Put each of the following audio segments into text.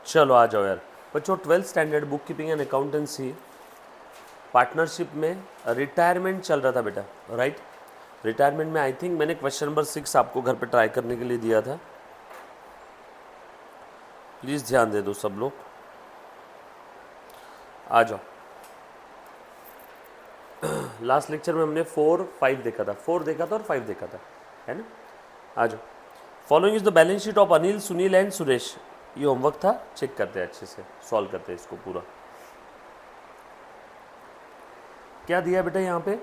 चलो आ जाओ यार बच्चों, 12th standard book keeping and accountancy partnership में रिटायरमेंट चल रहा था बेटा, राइट। रिटायरमेंट में आई थिंक मैंने क्वेश्चन नंबर 6 आपको घर पे ट्राई करने के लिए दिया था, प्लीज़ ध्यान दे दो सब लोग। आ जाओ, लास्ट लेक्चर में हमने 4, 5 देखा था, 4 देखा था और 5 देखा था, है ना। आ जाओ, following is the balance sheet of Anil, Sunil and Suresh. ये होमवर्क था, चेक करते हैं अच्छे से, सॉल्व करते हैं इसको पूरा। क्या दिया बेटा यहाँ पे,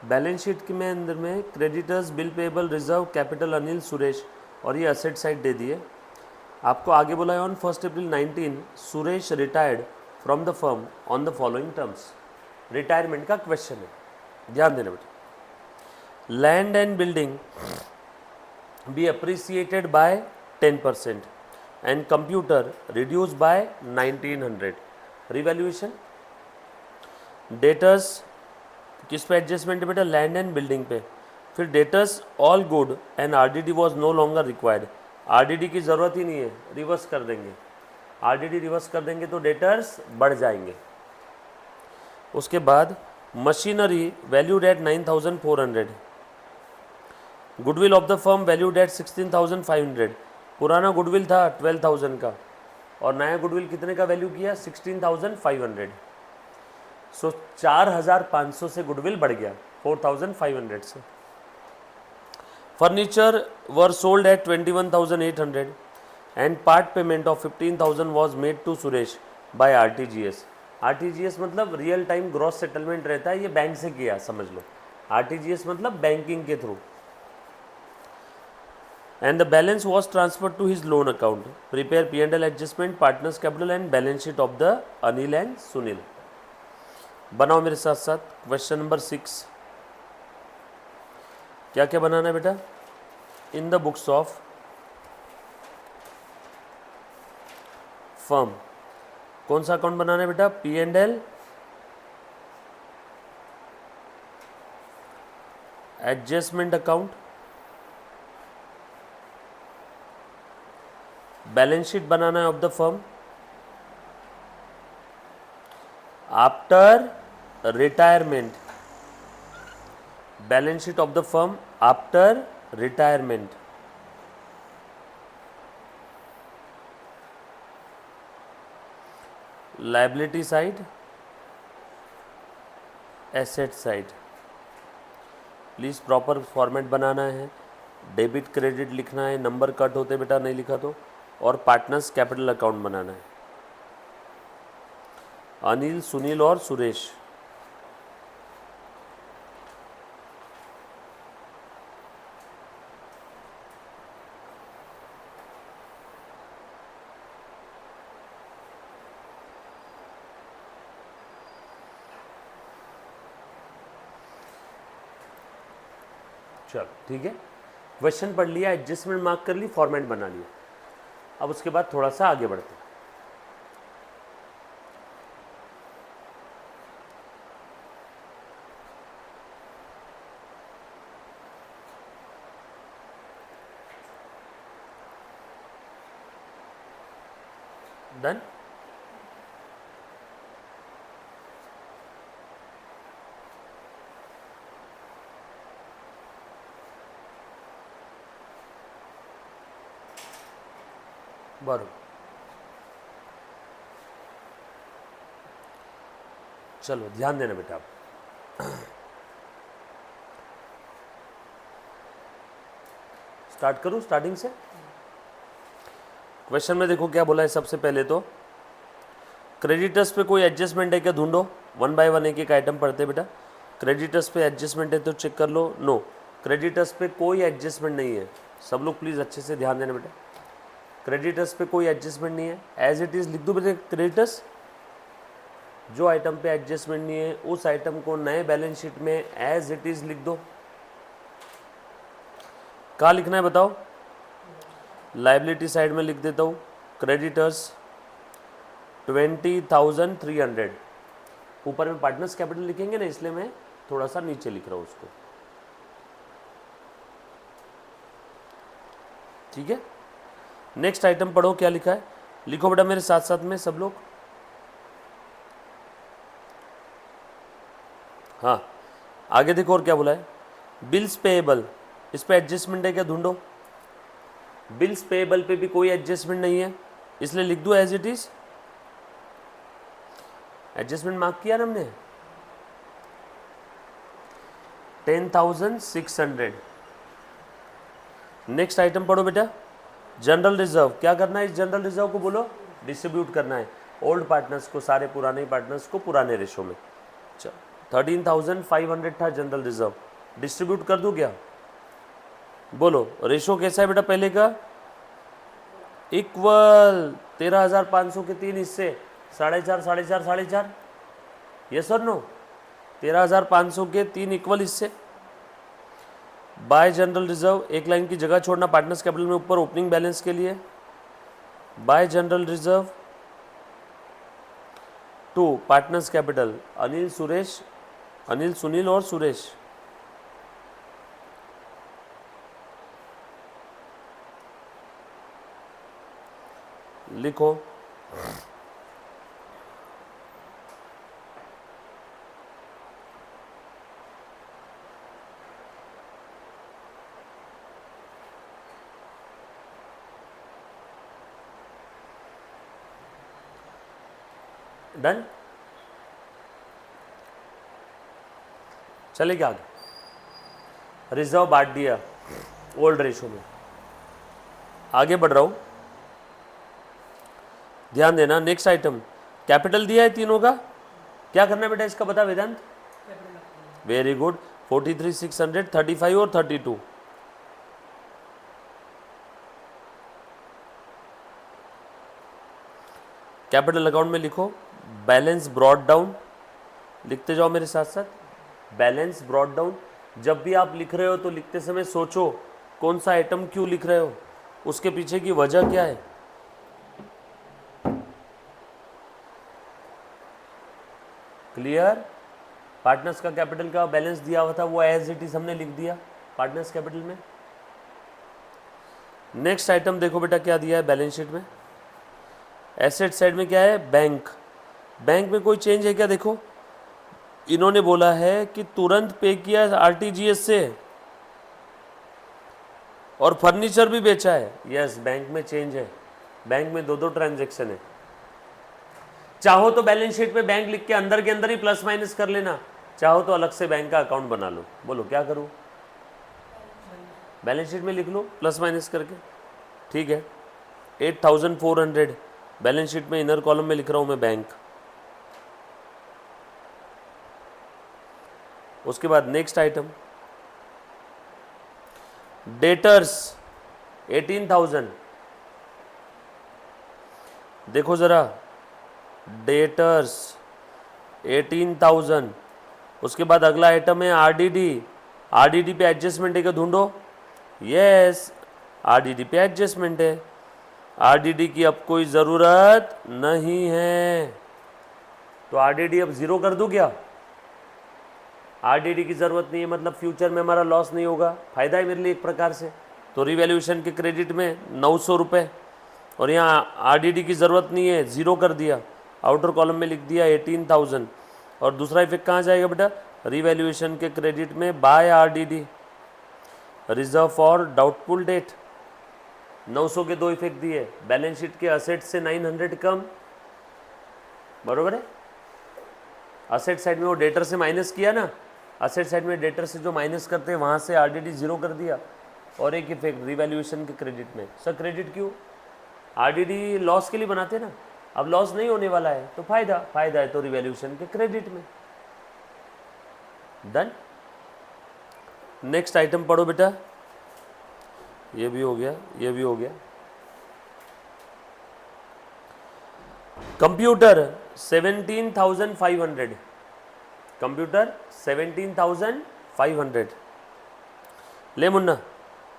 बैलेंस शीट के में अंदर में creditors, bill payable, reserve, capital Anil, Suresh, और ये असेट साइड दे दिए। आपको आगे बोला है on 1 April 19 Suresh retired from the firm on the following terms. Retirement का क्वेश्चन है, ध्यान देना बेटा। Land and building be appreciated by 10% and computer reduce by 1900। Revaluation. Debtors किस पे एडजस्टमेंट है बेटा, लैंड एंड बिल्डिंग पे। फिर debtors all good and RDD was no longer required. RDD की ज़रूरत ही नहीं है, रिवर्स कर देंगे। आरडीडी रिवर्स कर देंगे तो डेटर्स बढ़ जाएंगे। उसके बाद machinery valued at 9400, goodwill of the firm valued at 16500। पुराना गुडविल था 12000 का और नया गुडविल कितने का वैल्यू किया, 16500। सो 4500 से गुडविल बढ़ गया 4500 से। Furniture were sold at 21800 and part payment of 15000 was made to Suresh by RTGS. RTGS मतलब रियल टाइम ग्रॉस सेटलमेंट रहता है, ये बैंक से किया समझ लो। आरटीजीएस मतलब बैंकिंग के थ्रू। And the balance was transfer to his loan account. Prepare P&L adjustment, partners capital and balance sheet of the Anil and Sunil. बनाओ मेरे साथ साथ क्वेश्चन नंबर 6। क्या क्या बनाना है बेटा, in the books of firm कौन सा अकाउंट बनाना है बेटा, P&L adjustment account, balance sheet बनाना है of the firm after retirement, balance sheet of the firm after retirement. Liability side, asset side, please proper format बनाना है। डेबिट क्रेडिट लिखना है, नंबर कट होते बेटा नहीं लिखा तो। और पार्टनर्स कैपिटल अकाउंट बनाना है, अनिल, सुनील और सुरेश। चलो ठीक है, क्वेश्चन पढ़ लिया, एडजस्टमेंट मार्क कर ली, फॉर्मेट बना लिया। अब उसके बाद थोड़ा सा आगे बढ़ते हैं। डन। बराबर, चलो ध्यान देना बेटा। आप स्टार्ट करूं, स्टार्टिंग से। क्वेश्चन में देखो क्या बोला है। सबसे पहले तो क्रेडिटर्स पे कोई एडजस्टमेंट है क्या, ढूंढो। 1 बाय 1 एक एक आइटम पढ़ते बेटा। क्रेडिटर्स पे एडजस्टमेंट है तो चेक कर लो। नो, क्रेडिटर्स पे कोई एडजस्टमेंट नहीं है। सब लोग प्लीज़ अच्छे से ध्यान देना बेटा, क्रेडिटर्स पे कोई एडजस्टमेंट नहीं है। एज इट इज़ लिख दो बेटा क्रेडिटर्स। जो आइटम पे एडजस्टमेंट नहीं है उस आइटम को नए बैलेंस शीट में एज इट इज़ लिख दो। कहाँ लिखना है बताओ, लाइबिलिटी साइड में लिख देता हूँ, क्रेडिटर्स 20,300। ऊपर में पार्टनर्स कैपिटल लिखेंगे ना, इसलिए मैं थोड़ा सा नीचे लिख रहा हूँ उसको, ठीक है। नेक्स्ट आइटम पढ़ो क्या लिखा है, लिखो बेटा मेरे साथ साथ में सब लोग। हाँ, आगे देखो और क्या बोला है, बिल्स पेएबल, इस पे एडजस्टमेंट है क्या ढूंढो। बिल्स पेएबल पे भी कोई एडजस्टमेंट नहीं है, इसलिए लिख दो as it is. Adjustment mark किया ना हमने, 10,600। नेक्स्ट आइटम पढ़ो बेटा, जनरल रिजर्व। क्या करना है इस जनरल रिजर्व को, बोलो, डिस्ट्रीब्यूट करना है ओल्ड पार्टनर्स को, सारे पुराने पार्टनर्स को पुराने रेशो में। 13,500 था जनरल रिजर्व, डिस्ट्रीब्यूट कर दूं क्या, बोलो। रेशो कैसा है बेटा पहले का, इक्वल, 13,500 के 3 हिस्से, 4.5 4.5 4.5, यस और नो, 13,500 के 3 इक्वल हिस्से। बाय जनरल रिजर्व, एक लाइन की जगह छोड़ना पार्टनर्स कैपिटल में ऊपर ओपनिंग बैलेंस के लिए। By general reserve to partners capital, Anil Suresh, Anil Sunil और सुरेश। लिखो, डन, चलेगा आगे। रिजर्व बांट दिया ओल्ड रेशो में, आगे बढ़ रहा हूं, ध्यान देना। नेक्स्ट आइटम, कैपिटल दिया है तीनों का, क्या करना है बेटा इसका बता वेदांत। वेरी गुड, 43,600, 35 और 32। कैपिटल अकाउंट में लिखो बैलेंस ब्रॉड डाउन, लिखते जाओ मेरे साथ साथ, बैलेंस ब्रॉड डाउन। जब भी आप लिख रहे हो तो लिखते समय सोचो कौन सा आइटम क्यों लिख रहे हो, उसके पीछे की वजह क्या है। क्लियर, पार्टनर्स का कैपिटल का बैलेंस दिया हुआ था, वो एज इट इज हमने लिख दिया पार्टनर्स कैपिटल में। नेक्स्ट आइटम देखो बेटा क्या दिया है बैलेंस शीट में, एसेट साइड में क्या है, बैंक। बैंक में कोई चेंज है क्या, देखो इन्होंने बोला है कि तुरंत पे किया आरटीजीएस से और फर्नीचर भी बेचा है। यस, बैंक में चेंज है, बैंक में दो दो ट्रांजैक्शन है। चाहो तो बैलेंस शीट में बैंक लिख के अंदर के अंदर ही प्लस माइनस कर लेना, चाहो तो अलग से बैंक का अकाउंट बना लो। बोलो क्या करूं, बैलेंस शीट में लिख लो प्लस माइनस करके, ठीक है। 8,400 बैलेंस शीट में इनर कॉलम में लिख रहा हूं मैं बैंक। उसके बाद नेक्स्ट आइटम, डेटर्स 18,000, देखो जरा, डेटर्स 18,000। उसके बाद अगला आइटम है आरडीडी, आरडीडी पे एडजस्टमेंट है क्या ढूंढो। यस, आरडीडी पे एडजस्टमेंट है, आरडीडी की अब कोई ज़रूरत नहीं है, तो आरडीडी अब ज़ीरो कर दूं क्या। आरडीडी की ज़रूरत नहीं है मतलब फ्यूचर में हमारा लॉस नहीं होगा, फ़ायदा है मेरे लिए एक प्रकार से। तो रिवैल्यूएशन के क्रेडिट में 900 रुपये, और यहाँ आरडीडी की ज़रूरत नहीं है, ज़ीरो कर दिया, आउटर कॉलम में लिख दिया 18,000। और दूसरा इफेक्ट कहाँ जाएगा बेटा, रिवैल्यूएशन के क्रेडिट में by RDD, reserve for doubtful debt. 900 के दो इफेक्ट दिए, बैलेंस शीट के असेट से 900 कम, बरोबर है। असेट साइड में वो डेटर से माइनस किया ना, असेट साइड में डेटर से जो माइनस करते हैं वहाँ से आरडीडी ज़ीरो कर दिया। और एक इफेक्ट रिवैल्यूएशन के क्रेडिट में, सर क्रेडिट क्यों, आरडीडी लॉस के लिए बनाते हैं ना, अब लॉस नहीं होने वाला है तो फायदा, फायदा है तो रिवैल्यूएशन के क्रेडिट में। डन। नेक्स्ट आइटम पढ़ो बेटा, ये भी हो गया, ये भी हो गया। Computer 17,500, computer 17,500। ले मुन्ना,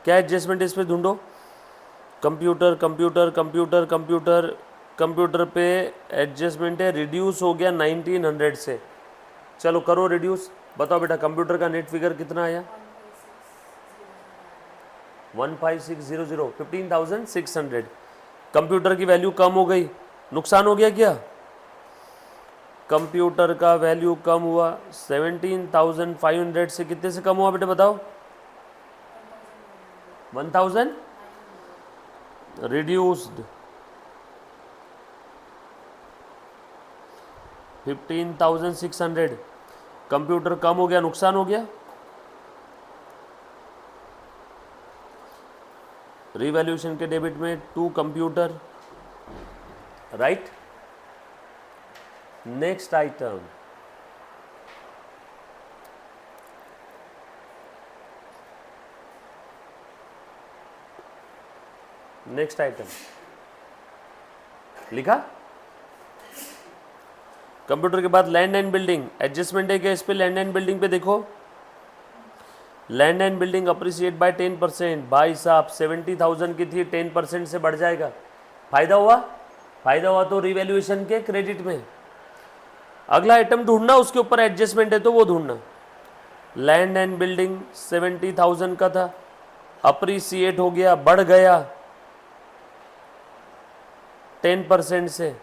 क्या एडजस्टमेंट इस पे ढूंढो, computer computer computer computer computer पे एडजस्टमेंट है, रिड्यूस हो गया 1900 से। चलो करो रिड्यूस, बताओ बेटा कंप्यूटर का नेट फिगर कितना आया, 15600, 15,600। कंप्यूटर की वैल्यू कम हो गई, नुकसान हो गया क्या? कंप्यूटर का वैल्यू कम हुआ, 17,500 से कितने से कम हुआ बेटे बताओ? 1,000 रिड्यूस्ड, 15,600। कंप्यूटर कम हो गया, नुकसान हो गया। रिवैल्यूएशन के डेबिट में to computer, right. Next item, next item लिखा। कंप्यूटर के बाद लैंड एंड बिल्डिंग, एडजस्टमेंट है क्या इस पे? लैंड एंड बिल्डिंग पे देखो, land and building appreciate by 10%। भाई साहब 70,000 की थी, 10% से बढ़ जाएगा। फायदा हुआ? फायदा हुआ तो रिवैल्यूएशन के क्रेडिट में। अगला आइटम ढूंढना, उसके ऊपर एडजस्टमेंट है तो वो ढूंढना। लैंड एंड बिल्डिंग 70,000 का था, अप्रिसिएट हो गया, बढ़ गया 10% से।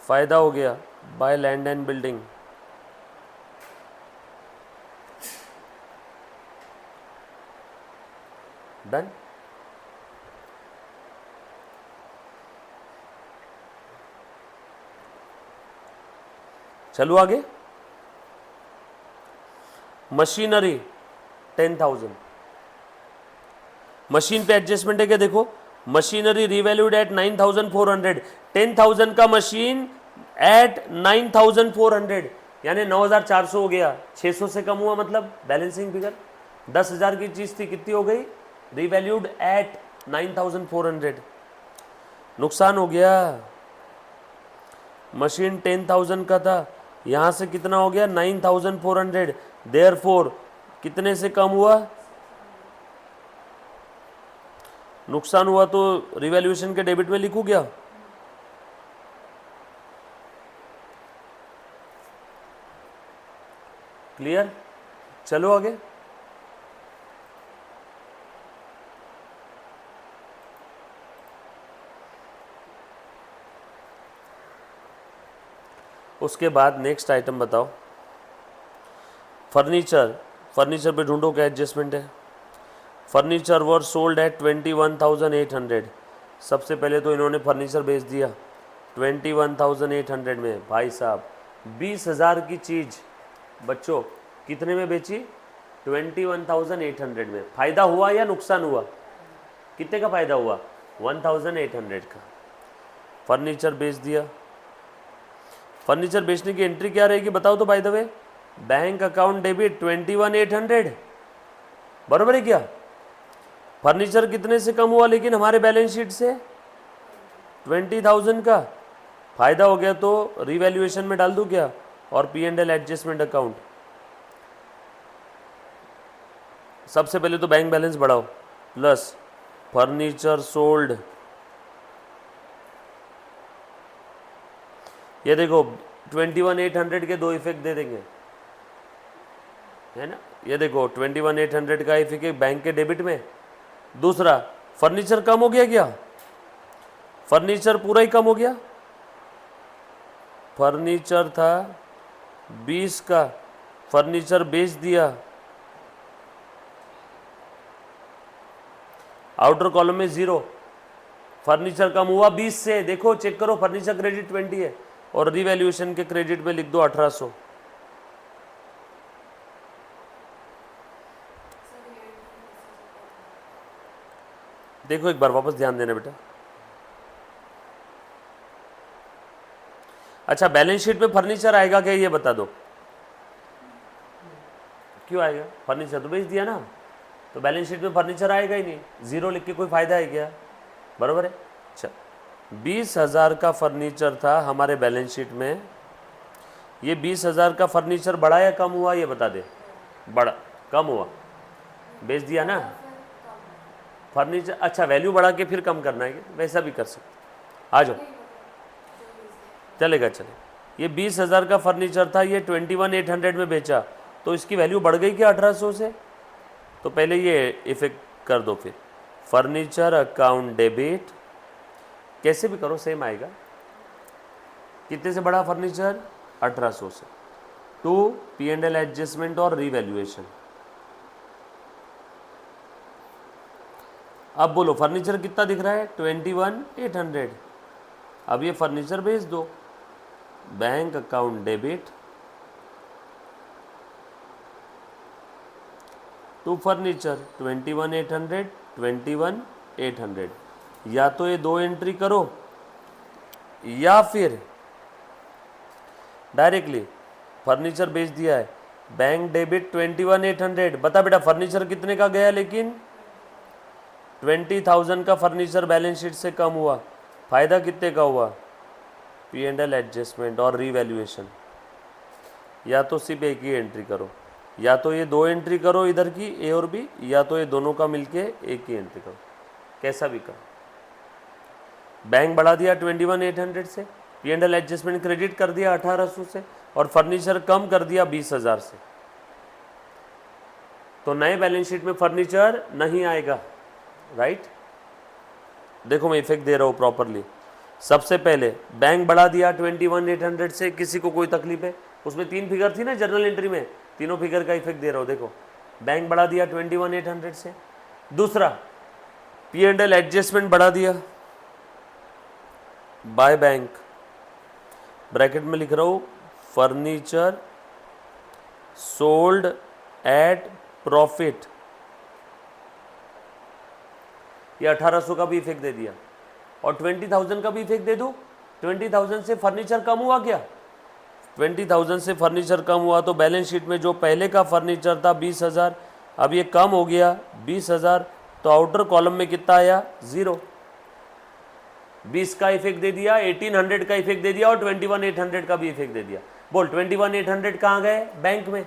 फायदा हो गया by land and building. Done. चलो आगे। मशीनरी 10,000, मशीन पे एडजस्टमेंट है क्या? देखो, मशीनरी रिवैल्यूड एट 9,400, 10,000 का मशीन एट 9,400, यानी 9,400 हो गया, 600 से कम हुआ, मतलब बैलेंसिंग फिगर। 10,000 की चीज थी, कितनी हो गई? रिवैल्यूड एट 9,400, नुकसान हो गया। मशीन 10,000 का था, यहां से कितना हो गया? 9,400, देयरफॉर कितने से कम हुआ? नुकसान हुआ तो रिवैल्यूएशन के डेबिट में लिखूं क्या? क्लियर? चलो आगे। उसके बाद नेक्स्ट आइटम बताओ, फर्नीचर। फर्नीचर पे ढूंढो क्या एडजस्टमेंट है। Furniture were sold eight 21,800। सबसे पहले तो इन्होंने फर्नीचर बेच दिया 21,800 में। भाई साहब 20,000 की चीज़ बच्चों कितने में बेची? 21,800 में। फ़ायदा हुआ या नुकसान हुआ? कितने का फ़ायदा हुआ? 1,800 का। फर्नीचर बेच दिया। फर्नीचर बेचने की एंट्री क्या रहेगी बताओ तो? By the way, bank account debit 21,800, बराबर है क्या? फर्नीचर कितने से कम हुआ लेकिन हमारे बैलेंस शीट से? 20,000 का। फायदा हो गया तो रिवैल्यूएशन में डाल दूं क्या? और P&L एडजस्टमेंट अकाउंट। सबसे पहले तो बैंक बैलेंस बढ़ाओ, प्लस फर्नीचर सोल्ड। ये देखो 21,800 के दो इफेक्ट दे देंगे, है ना। ये देखो 21,800 का इफेक्ट बैंक के डेबिट में। दूसरा, फर्नीचर कम हो गया क्या? फर्नीचर पूरा ही कम हो गया। फर्नीचर था 20 का, फर्नीचर बेच दिया। आउटर कॉलम में 0, फर्नीचर कम हुआ 20 से। देखो चेक करो, फर्नीचर क्रेडिट 20 है और रिवैल्यूएशन के क्रेडिट में लिख दो 1,800। देखो एक बार वापस ध्यान देना बेटा। अच्छा, बैलेंस शीट में फर्नीचर आएगा क्या ये बता दो? क्यों आएगा? फर्नीचर तो बेच दिया ना, तो बैलेंस शीट में फर्नीचर आएगा ही नहीं। 0 लिख के कोई फायदा है क्या? बराबर है। अच्छा, 20,000 का फर्नीचर था हमारे बैलेंस शीट में। ये 20,000 का फर्नीचर बढ़ा या कम हुआ ये बता दे। बढ़ा, कम हुआ, बेच दिया ना फर्नीचर। अच्छा, वैल्यू बढ़ा के फिर कम करना है, वैसा भी कर सकते। आ जाओ, चलेगा चलेगा। ये 20,000 का फर्नीचर था, ये 21,800 में बेचा, तो इसकी वैल्यू बढ़ गई क्या 1,800 से? तो पहले ये इफेक्ट कर दो, फिर फर्नीचर अकाउंट डेबिट, कैसे भी करो सेम आएगा। कितने से बढ़ा फर्नीचर? 1800 से। टू P&L एडजस्टमेंट और रीवैल्यूएशन। अब बोलो फर्नीचर कितना दिख रहा है? 21,800। अब ये फर्नीचर भेज दो, bank account debit to furniture 21,800, 21,800। या तो ये दो एंट्री करो या फिर डायरेक्टली फर्नीचर बेच दिया है, बैंक डेबिट 21,800। बता बेटा फर्नीचर कितने का गया? लेकिन 20,000 का फर्नीचर बैलेंस शीट से कम हुआ, फायदा कितने का हुआ? P&L एडजस्टमेंट और रीवैल्यूएशन। या तो सिर्फ एक ही एंट्री करो, या तो ये दो एंट्री करो इधर की ए और बी, या तो ये दोनों का मिलके एक ही एंट्री करो, कैसा भी करो। बैंक बढ़ा दिया 21,800 से, P&L एडजस्टमेंट क्रेडिट कर दिया 1800 से, और फर्नीचर कम कर दिया 20,000 से। तो नए बैलेंस शीट में फर्नीचर नहीं आएगा, राइट। देखो मैं इफेक्ट दे रहा हूँ प्रॉपरली। सबसे पहले बैंक बढ़ा दिया 21,800 से, किसी को कोई तकलीफ है? उसमें 3 फिगर थी ना जर्नल एंट्री में, तीनों फिगर का इफेक्ट दे रहा हूँ। देखो बैंक बढ़ा दिया 21,800 से। दूसरा P&L एडजस्टमेंट बढ़ा दिया बाय बैंक, ब्रैकेट में लिख रहा हूँ फर्नीचर सोल्ड एट प्रॉफिट, ये 1800 का भी इफेक्ट दे दिया, और 20,000 का भी इफेक्ट दे दूं। 20,000 से फर्नीचर कम हुआ क्या? 20,000 से फर्नीचर कम हुआ तो बैलेंस शीट में जो पहले का फर्नीचर था 20,000, अब ये कम हो गया 20,000, तो आउटर कॉलम में कितना आया? 0। 20 का इफेक्ट दे दिया, 1800 का इफेक्ट दे दिया, और 21,800 का भी इफेक्ट दे दिया। बोल 21,800 कहाँ गए? बैंक में।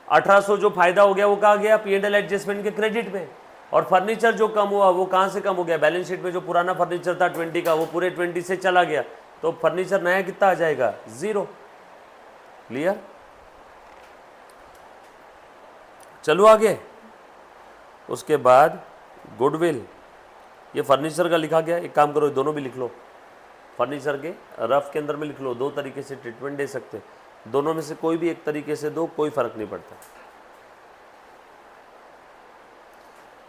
1800 जो फायदा हो गया वो कहाँ गया? P&L एडजस्टमेंट के क्रेडिट में। और फर्नीचर जो कम हुआ वो कहाँ से कम हो गया? बैलेंस शीट में जो पुराना फर्नीचर था 20 का, वो पूरे 20 से चला गया, तो फर्नीचर नया कितना आ जाएगा? 0। क्लियर? चलो आगे। उसके बाद गुडविल, ये फर्नीचर का लिखा गया। एक काम करो दोनों भी लिख लो, फर्नीचर के रफ के अंदर में लिख लो। दो तरीके से ट्रीटमेंट दे सकते हैं, दोनों में से कोई भी एक तरीके से दो, कोई फर्क नहीं पड़ता।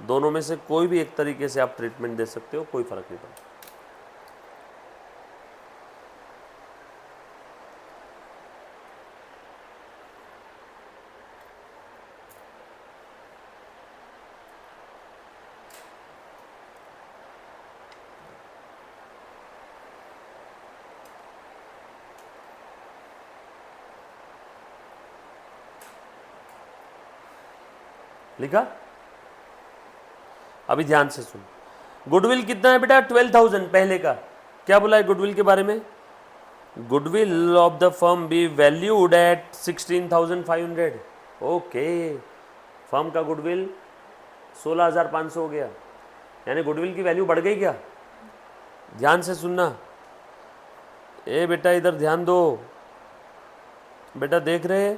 दोनों में से कोई भी एक तरीके से आप ट्रीटमेंट दे सकते हो, कोई फर्क नहीं पड़ता। लिखा? अभी ध्यान से सुन। गुडविल कितना है बेटा? 12,000 पहले का। क्या बोला है गुडविल के बारे में? Goodwill of the firm be valued at 16,500। Okay, firm का गुडविल 16,500 हो गया, यानी गुडविल की वैल्यू बढ़ गई क्या? ध्यान से सुनना ए बेटा, इधर ध्यान दो बेटा। देख रहे,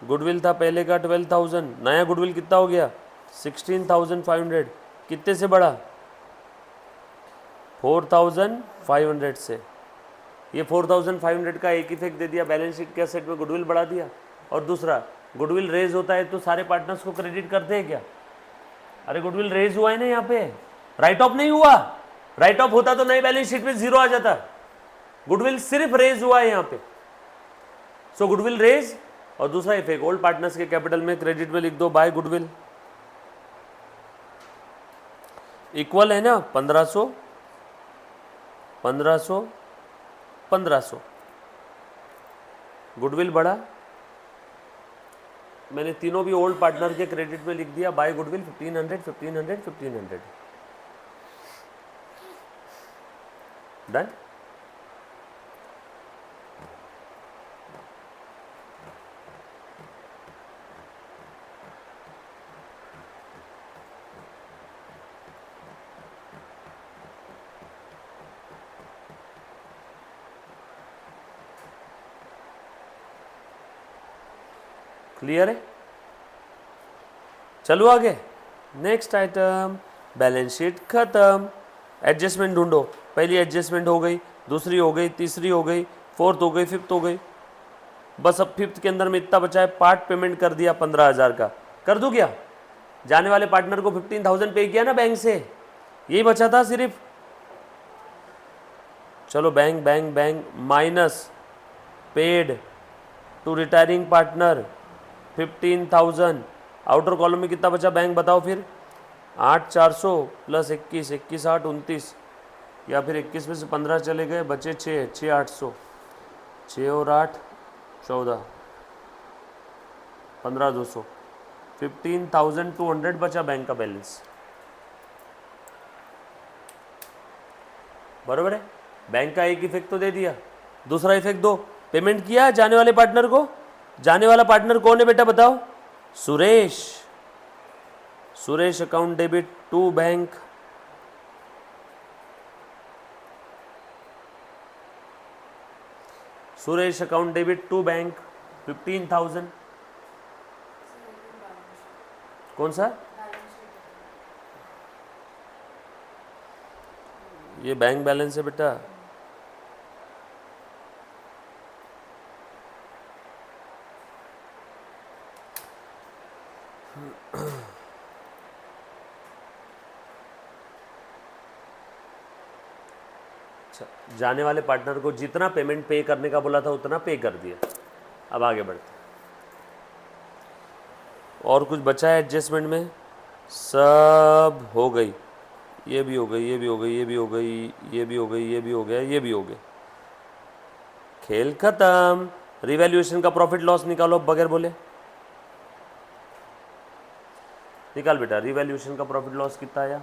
गुडविल था पहले का 12,000, नया गुडविल कितना हो गया? 16,500। कितने से बढ़ा? 4,500 से। ये 4,500 का एक इफेक्ट दे दिया, बैलेंस शीट के एसेट में गुडविल बढ़ा दिया। और दूसरा, गुडविल रेज होता है तो सारे पार्टनर्स को क्रेडिट करते हैं क्या? अरे गुडविल रेज हुआ है ना, यहाँ पे राइट ऑफ नहीं हुआ। राइट ऑफ होता तो नई बैलेंस शीट में 0 आ जाता। गुडविल सिर्फ रेज हुआ है यहाँ पे, सो गुडविल रेज। और दूसरा इफेक्ट, ओल्ड पार्टनर्स के कैपिटल में क्रेडिट में लिख दो बाय गुडविल। इक्वल है ना 1500, 1500, 1500। गुडविल बढ़ा, मैंने तीनों भी ओल्ड पार्टनर के क्रेडिट में लिख दिया बाय गुडविल 1500, 1500, 1500। डन। क्लियर है? चलो आगे, नेक्स्ट आइटम, बैलेंस शीट खत्म। एडजस्टमेंट ढूंढो, पहली एडजस्टमेंट हो गई, दूसरी हो गई, तीसरी हो गई, फोर्थ हो गई, फिफ्थ हो गई। बस अब फिफ्थ के अंदर में इतना बचा है, पार्ट पेमेंट कर दिया 15,000 का, कर दूं क्या? जाने वाले पार्टनर को 15,000 पे किया ना बैंक से, यही बचा था सिर्फ। चलो bank bank bank minus paid to retiring partner 15,000, outer column में कितना बचा बैंक बताओ फिर? 8,400 प्लस 21, 21 8 29, या फिर 21 में से 15 चले गए, बचे 6, 6,800, 6 और 8 14, 15,200, 15,200 बचा बैंक का बैलेंस। बरोबर है? बैंक का एक इफेक्ट तो दे दिया, दूसरा इफेक्ट दो, पेमेंट किया जाने वाले पार्टनर को। जाने वाला पार्टनर कौन है बेटा बताओ? Suresh. Suresh account debit to bank, Suresh account debit to bank 15,000। कौन सा? ये बैंक बैलेंस है बेटा। जाने वाले पार्टनर को जितना पेमेंट पे करने का बोला था उतना पे कर दिया। अब आगे बढ़ते, और कुछ बचा है एडजस्टमेंट में? सब हो गई, ये भी हो गई, ये भी हो गई, ये भी हो गई, ये भी हो गई, ये भी हो गया, ये भी हो गया, खेल खत्म। रिवैल्यूएशन का प्रॉफिट लॉस निकालो बगैर बोले, निकाल बेटा। रिवैल्यूएशन का प्रॉफिट लॉस कितना आया?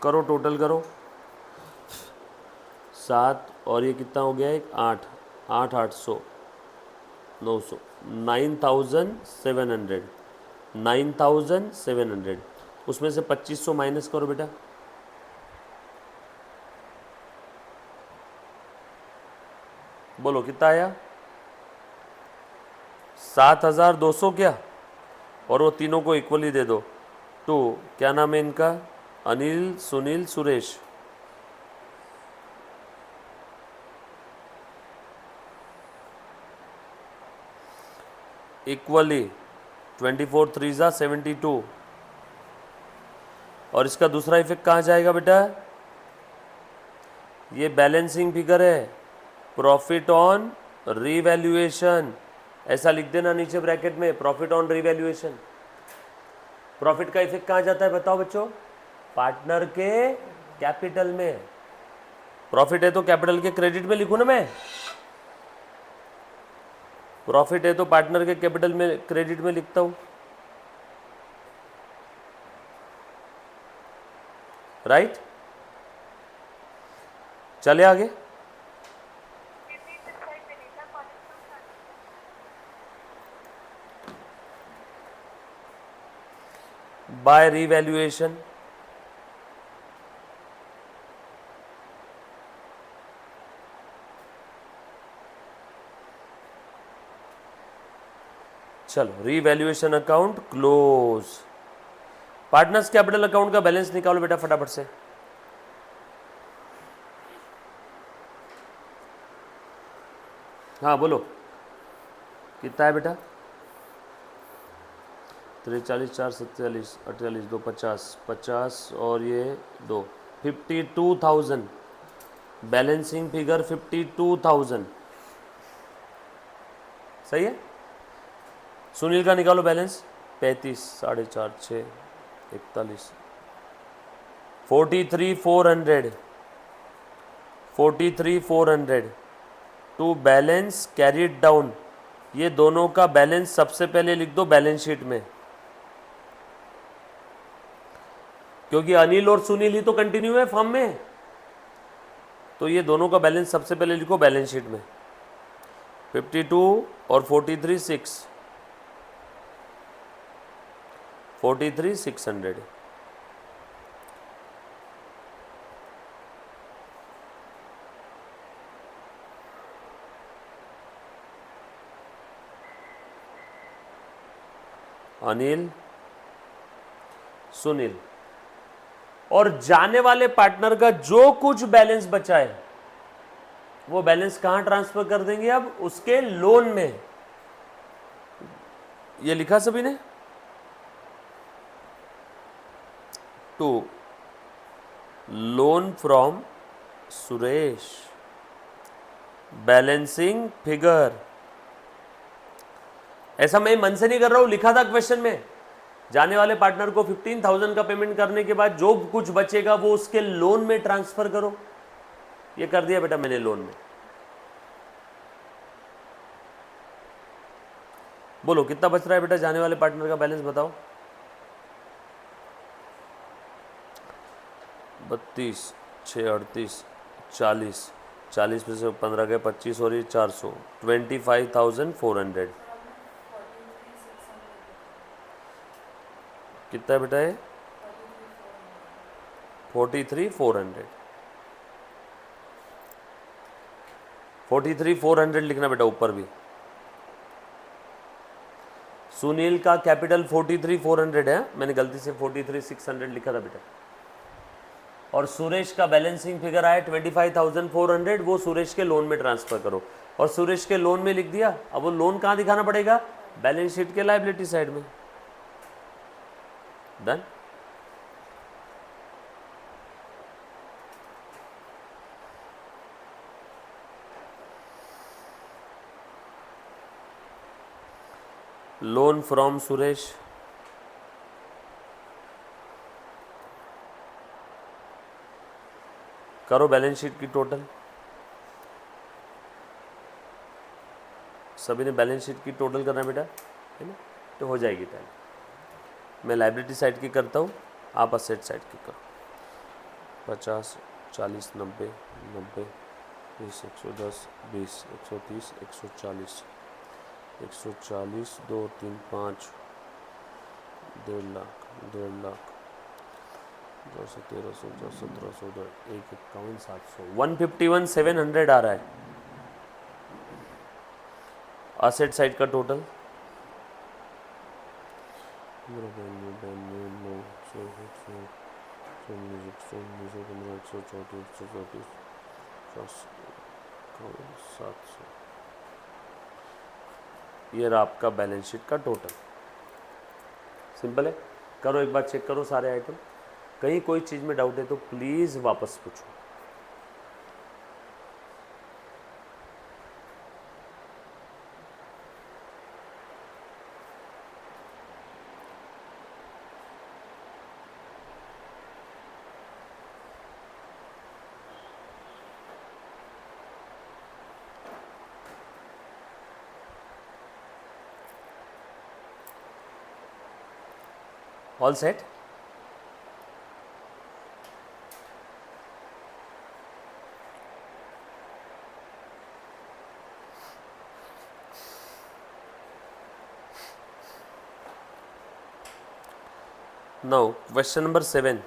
करो, टोटल करो, 7 और ये कितना हो गया? एक 8, 8 800 900, 9,700, 9,700, उसमें से 2,500 माइनस करो बेटा। बोलो कितना आया? 7,200 क्या? और वो तीनों को इक्वली दे दो। तो क्या नाम है इनका? अनिल, सुनील, सुरेश। इक्वली 24 3 72। और इसका दूसरा इफेक्ट कहाँ जाएगा बेटा? ये बैलेंसिंग फिगर है, प्रॉफिट ऑन रीवैल्यूएशन, ऐसा लिख देना नीचे ब्रैकेट में, प्रॉफिट ऑन रीवैल्यूएशन। प्रॉफिट का इफेक्ट कहाँ जाता है बताओ बच्चों? पार्टनर के कैपिटल में। प्रॉफिट है तो कैपिटल के क्रेडिट में लिखूं ना मैं, प्रॉफिट है तो पार्टनर के कैपिटल में क्रेडिट में लिखता हूं, राइट? चले आगे, बाय रीवैल्यूएशन। चलो revaluation account close. Partners capital account का बैलेंस निकालो बेटा फटाफट से। हाँ बोलो कितना है बेटा? 43 4 47 48 2 50, 50 और ये 2, 52,000। बैलेंसिंग फिगर 52,000, सही है। सुनील का निकालो balance, 35 4.5 6 41, 43,400, 43,400 to balance carried down. ये दोनों का बैलेंस सबसे पहले लिख दो बैलेंस शीट में, क्योंकि अनिल और सुनील ही तो कंटिन्यू है फॉर्म में, तो ये दोनों का बैलेंस सबसे पहले लिखो बैलेंस शीट में। 52 और 43 6, 43,600। अनिल, सुनील, और जाने वाले पार्टनर का जो कुछ बैलेंस बचा है वो बैलेंस कहां ट्रांसफर कर देंगे? अब उसके लोन में। ये लिखा सभी ने? To loan from Suresh, balancing figure. ऐसा मैं मन से नहीं कर रहा हूं, लिखा था क्वेश्चन में। जाने वाले पार्टनर को 15,000 का पेमेंट करने के बाद जो कुछ बचेगा वो उसके लोन में ट्रांसफर करो। ये कर दिया बेटा मैंने लोन में। बोलो कितना बच रहा है बेटा जाने वाले पार्टनर का बैलेंस बताओ। 32, 6, 38, 40, 40 में से 15 गए 25 और ये 400, 25,400। कितना है बेटा ये? 43,400। 43,400 लिखना बेटा ऊपर भी। सुनील का कैपिटल 43,400 है, मैंने गलती से 43,600 लिखा था बेटा। और सुरेश का बैलेंसिंग फिगर आया 25,400, वो सुरेश के लोन में ट्रांसफर करो। और सुरेश के लोन में लिख दिया। अब वो लोन कहाँ दिखाना पड़ेगा? बैलेंस शीट के लायबिलिटी साइड में। डन। लोन फ्रॉम सुरेश, करो बैलेंस शीट की टोटल। सभी ने बैलेंस शीट की टोटल करना है बेटा, है ना? तो हो जाएगी टाइम। मैं लायबिलिटी साइड की करता हूँ, आप असेट साइड की करो। 50, 40, 90, 90, 20, 110, 20, 130, 140, 140, 2, 3, 5, 1.5 लाख, 1.5 लाख, 200, 1300, 1700, 151, 700, 151,700 आ रहा है असेट साइड का टोटल। ये रहा आपका बैलेंस शीट का टोटल। सिंपल है, करो एक बार चेक करो सारे आइटम। कहीं कोई चीज़ में डाउट है तो प्लीज़ वापस पूछो। All set? Now question number 7।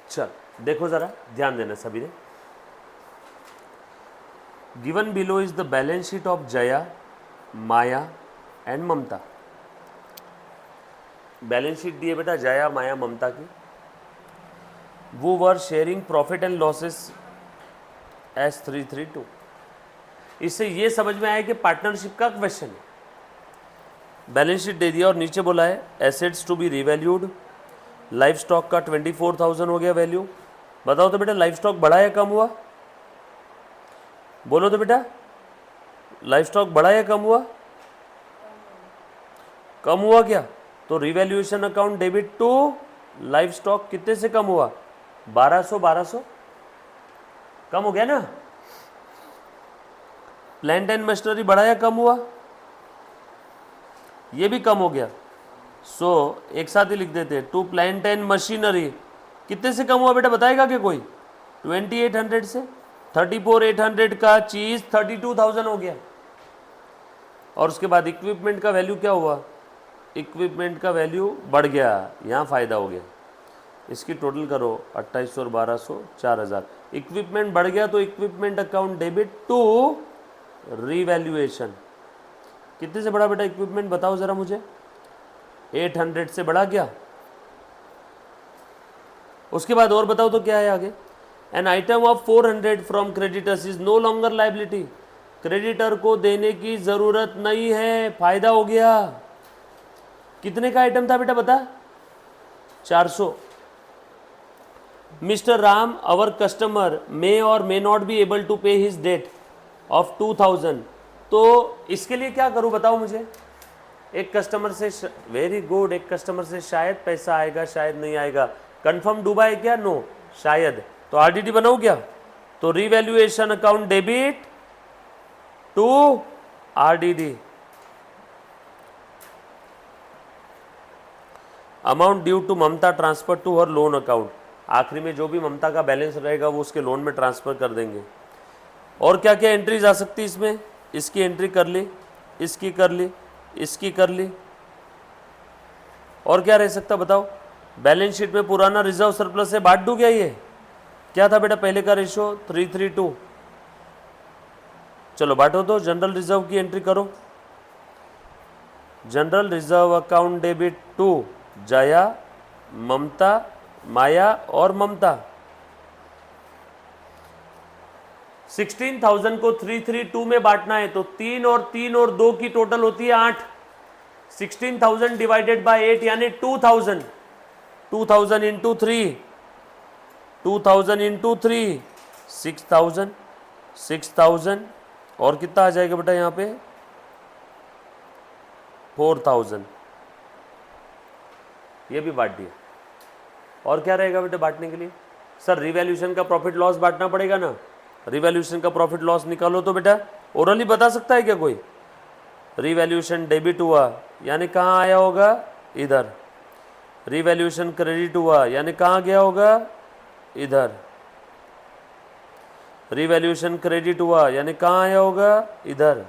चल देखो जरा, ध्यान देना सभी ने। Given below is the balance sheet of Jaya, Maya and Mamta. Balance sheet दी है बेटा जया, माया, ममता की। वो were sharing profit and losses as 332। इससे ये समझ में आया कि पार्टनरशिप का क्वेश्चन है। बैलेंस शीट दे दिया और नीचे बोला है assets to be revalued. Livestock का 24,000 हो गया वैल्यू। बताओ तो बेटा लाइफ स्टॉक बढ़ा या कम हुआ? बोलो तो बेटा, लाइफ स्टॉक बढ़ा या कम हुआ? कम हुआ क्या? तो revaluation account debit to livestock कितने से कम हुआ? 1200 कम हो गया ना। प्लांट एंड मशीनरी बढ़ा या कम हुआ? ये भी कम हो गया। सो एक साथ ही लिख देते हैं, टू प्लांट एंड मशीनरी कितने से कम हुआ बेटा, बताएगा क्या कोई? 2800 से। 34,800 का चीज 32,000 हो गया। और उसके बाद इक्विपमेंट का वैल्यू क्या हुआ? इक्विपमेंट का वैल्यू बढ़ गया, यहाँ फ़ायदा हो गया। इसकी टोटल करो 2800 और 1200, 4,000। इक्विपमेंट बढ़ गया तो equipment account debit to revaluation. कितने से बढ़ा बेटा इक्विपमेंट, बताओ ज़रा मुझे। 800 से बढ़ा क्या? उसके बाद और बताओ तो क्या है आगे। An item of 400 from creditors is no longer liability. Creditor को देने की ज़रूरत नहीं है, फायदा हो गया। कितने का आइटम था बेटा बता? 400। Mister Ram our customer may or may not be able to pay his debt of 2000। तो इसके लिए क्या करूं बताओ मुझे। एक कस्टमर से वेरी गुड, एक कस्टमर से शायद पैसा आएगा शायद नहीं आएगा। कंफर्म डूबा है क्या? नो, शायद। तो आरडीडी बनाओ क्या? तो revaluation account debit to RDD. Amount due to Mamta transfer to her loan account. आखिरी में जो भी ममता का बैलेंस रहेगा वो उसके लोन में ट्रांसफर कर देंगे। और क्या क्या एंट्रीज आ सकती है इसमें? इसकी एंट्री कर ली, इसकी कर ली, इसकी कर ली। और क्या रह सकता बताओ? बैलेंस शीट में पुराना रिजर्व सरप्लस से बांट दूं क्या? ये क्या था बेटा पहले का रेशो? 332। चलो बांटो तो। जनरल रिजर्व की एंट्री करो। General reserve account debit to Jaya, Mamta, Maya और ममता। 16,000 को 332 में बांटना है तो 3 और 3 और 2 की टोटल होती है 8। 16,000 डिवाइडेड बाय 8 यानी 2000। 2000 इंटू 3, 2000 इंटू 3, 6000, 6000 और कितना आ जाएगा बेटा यहाँ पे? 4000। ये भी बांट दिया। और क्या रहेगा बेटा बांटने के लिए? सर रिवैल्यूएशन का प्रॉफिट लॉस बांटना पड़ेगा ना। रिवैल्यूएशन का प्रॉफिट लॉस निकालो तो बेटा। ओरली बता सकता है क्या कोई? रिवैल्यूएशन डेबिट हुआ यानी कहाँ आया होगा? इधर। रिवैल्यूएशन क्रेडिट हुआ यानी कहाँ गया होगा? इधर। रिवैल्यूएशन क्रेडिट हुआ यानी कहाँ आया होगा? इधर।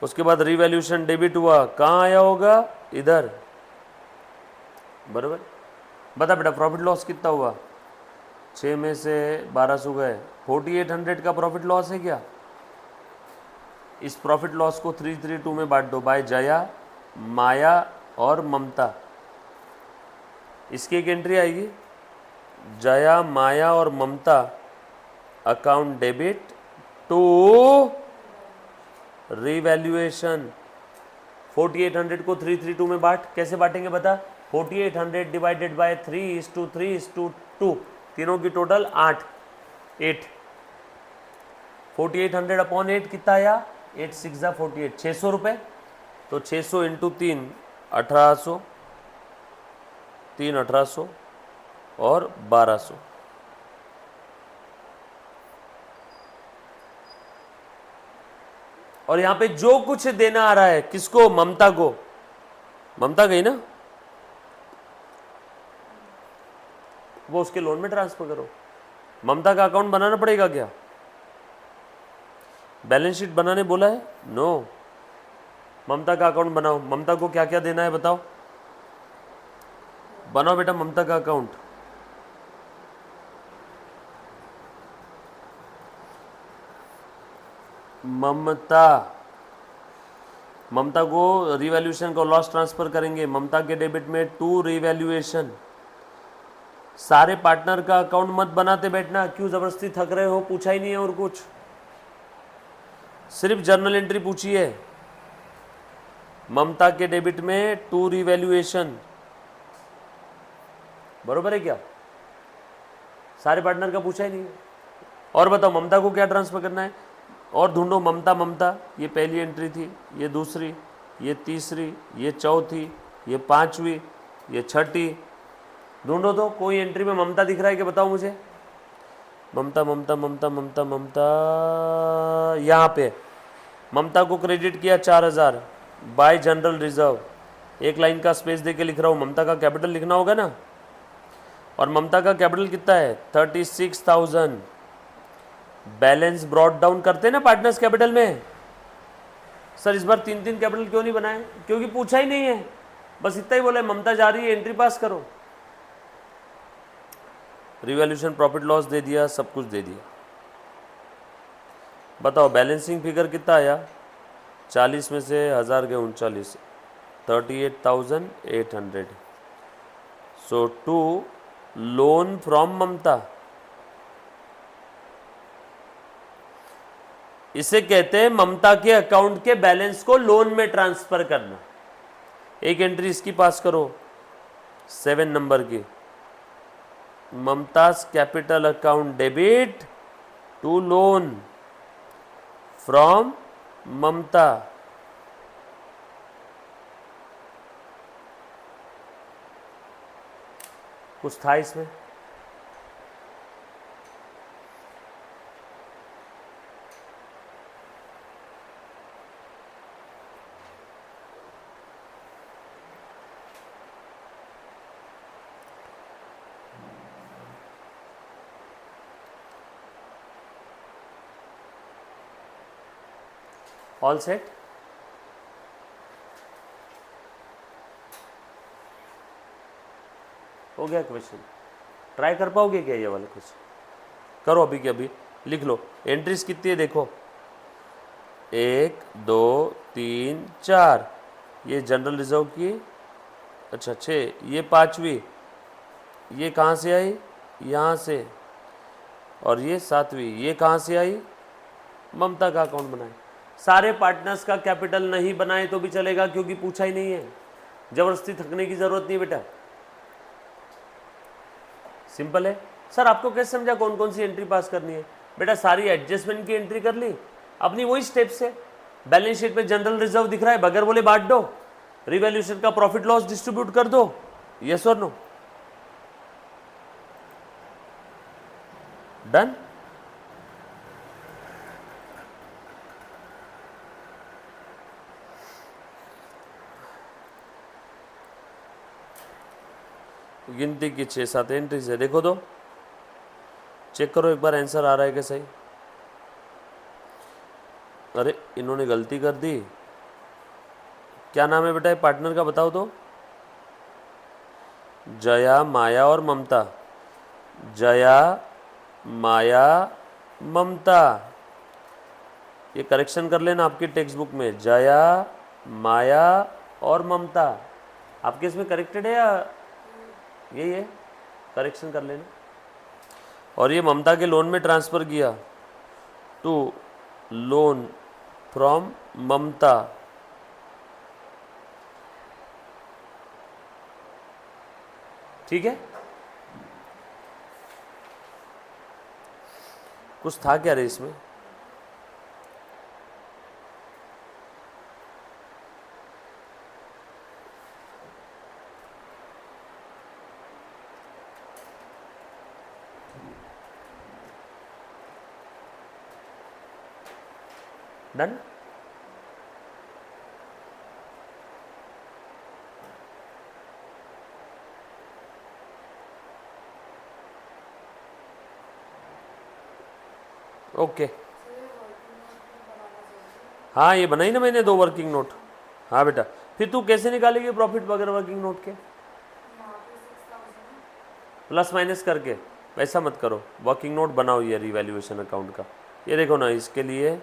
उसके बाद रिवैल्यूएशन डेबिट हुआ कहाँ आया होगा? इधर। बराबर। बता बेटा प्रॉफिट लॉस कितना हुआ? 6 में से 1200 गए। 4800 का प्रॉफिट लॉस है क्या? इस प्रॉफिट लॉस को 332 में बांट दो बाय जया, माया और ममता। इसकी एक एंट्री आएगी जया, माया और ममता अकाउंट डेबिट टू रिवैल्यूएशन। 4800 को 332 में बांट। कैसे बांटेंगे बता? 4800 डिवाइडेड बाय 3:3:2। तीनों की टोटल 8। 4800 अपॉन 8 कितना आया? 8 6 48, 600 रुपये। तो 600 इंटू 3 1800, 3 1800 और 1200। और यहां पे जो कुछ देना आ रहा है किसको? ममता को। ममता गई ना, वो उसके लोन में ट्रांसफर करो। ममता का अकाउंट बनाना पड़ेगा क्या? बैलेंस शीट बनाने बोला है? नो। ममता का अकाउंट बनाओ। ममता को क्या क्या देना है बताओ? बनाओ बेटा ममता का अकाउंट। ममता को रिवैल्यूएशन को लॉस ट्रांसफर करेंगे। ममता के डेबिट में टू रिवैल्यूएशन। सारे पार्टनर का अकाउंट मत बनाते बैठना। क्यों जबरदस्ती थक रहे हो? पूछा ही नहीं है और कुछ, सिर्फ जर्नल एंट्री पूछी है। ममता के डेबिट में टू रिवैल्यूएशन। बरोबर है क्या? सारे पार्टनर का पूछा ही नहीं है। और बताओ ममता को क्या ट्रांसफर करना है? और ढूंढो ममता। ममता ये पहली एंट्री थी, ये दूसरी, ये तीसरी, ये चौथी, ये पांचवी, ये छठी। ढूंढो तो कोई एंट्री में ममता दिख रहा है कि बताओ मुझे। ममता ममता ममता ममता ममता, यहाँ पे ममता को क्रेडिट किया 4000 बाय जनरल रिजर्व। एक लाइन का स्पेस दे के लिख रहा हूँ। ममता का कैपिटल लिखना होगा ना। और ममता का कैपिटल कितना है? 36,000। बैलेंस ब्रॉट डाउन करते हैं ना पार्टनर्स कैपिटल में। सर इस बार 3 कैपिटल क्यों नहीं बनाए? क्योंकि पूछा ही नहीं है। बस इतना ही बोला ममता जा रही है, एंट्री पास करो। रिवैल्यूएशन प्रॉफिट लॉस दे दिया, सब कुछ दे दिया। बताओ बैलेंसिंग फिगर कितना आया? 40 में से 1000 गए 39, 38,800. सो टू लोन फ्रॉम ममता, इसे कहते हैं ममता के अकाउंट के बैलेंस को लोन में ट्रांसफर करना. एक एंट्री इसकी पास करो 7 नंबर की, Mamta's capital account debit to loan from Mamta. कुछ था इसमें? All set? हो गया क्वेश्चन? ट्राई कर पाओगे क्या ये वाला? कुछ करो अभी के अभी, लिख लो. एंट्रीज कितनी है देखो, 1 2 3 4, ये जनरल रिजर्व की. अच्छा 6, ये 5वीं, ये कहाँ से आई? यहाँ से. और ये 7वीं, ये कहाँ से आई? ममता का अकाउंट बनाए. सारे पार्टनर्स का कैपिटल नहीं बनाए तो भी चलेगा, क्योंकि पूछा ही नहीं है. जबरदस्ती थकने की जरूरत नहीं बेटा, सिंपल है. सर आपको कैसे समझा कौन कौन सी एंट्री पास करनी है? बेटा सारी एडजस्टमेंट की एंट्री कर ली अपनी वही स्टेप से. बैलेंस शीट में जनरल रिजर्व दिख रहा है, बगैर बोले बांट दो. रिवैल्यूएशन का प्रॉफिट लॉस डिस्ट्रीब्यूट कर दो. यस और नो? डन. गिनती की 6-7 एंट्रीज है, देखो तो चेक करो एक बार आंसर आ रहा है कि सही. अरे इन्होंने गलती कर दी. क्या नाम है बेटा ये पार्टनर का? बताओ तो. जया, माया और ममता. जया, माया, ममता. ये करेक्शन कर लेना आपकी टेक्स्ट बुक में, जया, माया और ममता. आपके इसमें करेक्टेड है या यही है? करेक्शन कर लेना. और ये ममता के लोन में ट्रांसफ़र किया टू लोन फ्रॉम ममता. ठीक है. कुछ था क्या रे इसमें? डन. ओके. हाँ ये बनाई ना मैंने 2 वर्किंग नोट. हाँ बेटा, फिर तू कैसे निकालेगी प्रॉफिट वगैरह वर्किंग नोट के? प्लस माइनस करके. वैसा मत करो, वर्किंग नोट बनाओ ये रिवैल्यूएशन अकाउंट का. ये देखो ना, इसके लिए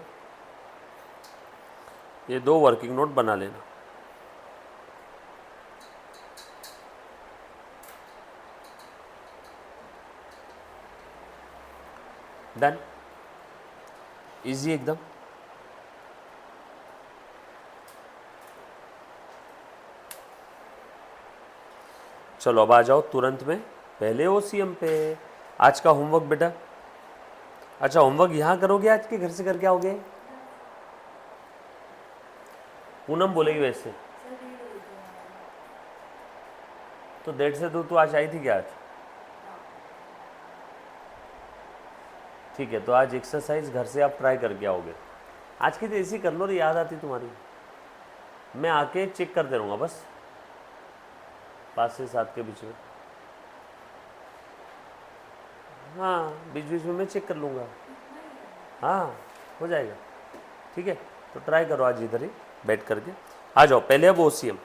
ये 2 वर्किंग नोट बना लेना. डन. इजी एकदम. चलो अब आ जाओ तुरंत में पहले ओसीएम पे. आज का होमवर्क बेटा. अच्छा होमवर्क यहाँ करोगे, आज के घर से करके आओगे? पूनम बोलेगी वैसे तो. डेढ़ से तू आज आई थी क्या आज? ठीक है, तो आज एक्सरसाइज घर से आप ट्राई करके आओगे. आज की तो ऐसी कर लो रे, याद आती तुम्हारी. मैं आके चेक करते रहूँगा बस 5 से 7 के बीच में. हाँ बीच बीच में मैं चेक कर लूँगा. हाँ हो जाएगा. ठीक है, तो ट्राई करो आज इधर ही बैठ करके. आ जाओ पहले अब ओसीएम.